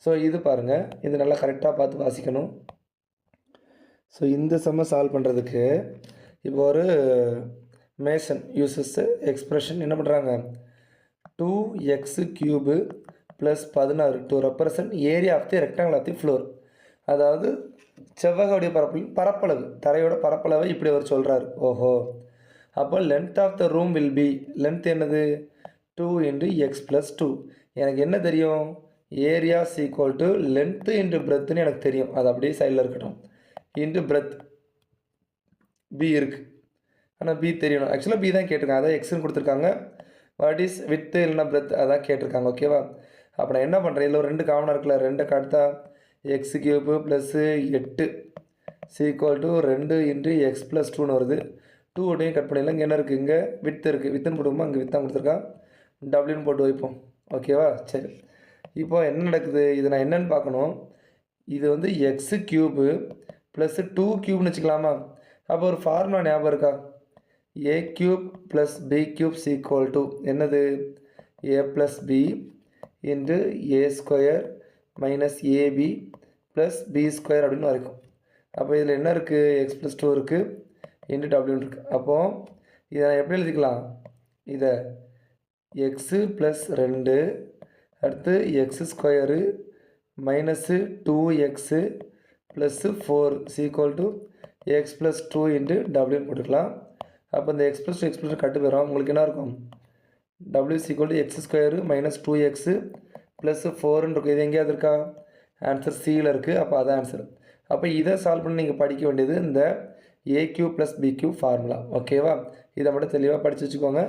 So இது பாருங்கள், இது நல்லா கரெக்டாக பார்த்து வாசிக்கணும். ஸோ இந்த சம்மை சால்வ் பண்ணுறதுக்கு இப்போ ஒரு மேசன் யூசஸ் எக்ஸ்பிரஷன் என்ன பண்ணுறாங்க, 2x³ + 16 to represent area of the rectangle of the floor. அதாவது செவ்வகோடைய பரப்பளவு, தரையோட பரப்பளவை இப்படி அவர் சொல்கிறார். ஓஹோ, அப்போ length of the room will be, length என்னது 2 × x + 2. எனக்கு என்ன தெரியும், area equal to length into பிரெத்துன்னு எனக்கு தெரியும். அது அப்படியே சைடில் இருக்கட்டும். இன்ட்டு பிரெத் பி இருக்குது, ஆனால் பி தெரியணும். ஆக்சுவலாக பி தான் கேட்டிருக்காங்க, அதான் எக்ஸ்ன்னு கொடுத்துருக்காங்க. வாட் இஸ் வித்து இல்லைனா பிரெத் அதான் கேட்டிருக்காங்க. ஓகேவா, அப்போ நான் என்ன பண்ணுறேன், இதில் ஒரு 2 காமனாக இருக்குல்ல, 2 காட்டா x³ + 8 ஈக்குவல் டு 2 × x + 2ன்னு வருது. 2 ஒட்டையும் கட் பண்ணிடலாம். இங்கே என்ன இருக்குது, இங்கே வித்து இருக்குது, வித்துன்னு போட்டுக்கோமா, இங்கே வித்தான் கொடுத்துருக்கான், டபுள்யூன்னு போட்டு வைப்போம். ஓகேவா, சரி. இப்போ என்ன நடக்குது, இது நான் என்னென்னு பார்க்கணும். இது வந்து x³ + 2³ வச்சுக்கலாமா. அப்போ ஒரு ஃபார்முலா ஞாபகம் இருக்கா, a³ + b³ ஈக்குவல் டு என்னது, a + b × a² - ab + b² அப்படின்னு வரைக்கும். அப்போ இதில் என்ன இருக்குது, x + 2 இருக்குது, இன்ட்டு டபிள்யூன்னு இருக்குது. அப்போது இதை நான் எப்படி எழுதிக்கலாம், இதை x + 2 அடுத்து x² - 2x + 4 equal to x + 2 into டபிள்யூன்னு போட்டுக்கலாம். அப்போ இந்த x + 2 x + 2 கட்டு போயிடும். உங்களுக்கு என்ன இருக்கும், w = x² - 2x + 4ன்னு இருக்கும். இது எங்கேயாவது இருக்கா, ஆன்சர் சியில் இருக்குது. அப்போ அதான் ஆன்சர். அப்போ இதை சால்வ் பண்ணி நீங்கள் படிக்க வேண்டியது இந்த a³ + b³ ஃபார்முலா. ஓகேவா, இதை மட்டும் தெளிவாக படித்து வச்சுக்கோங்க.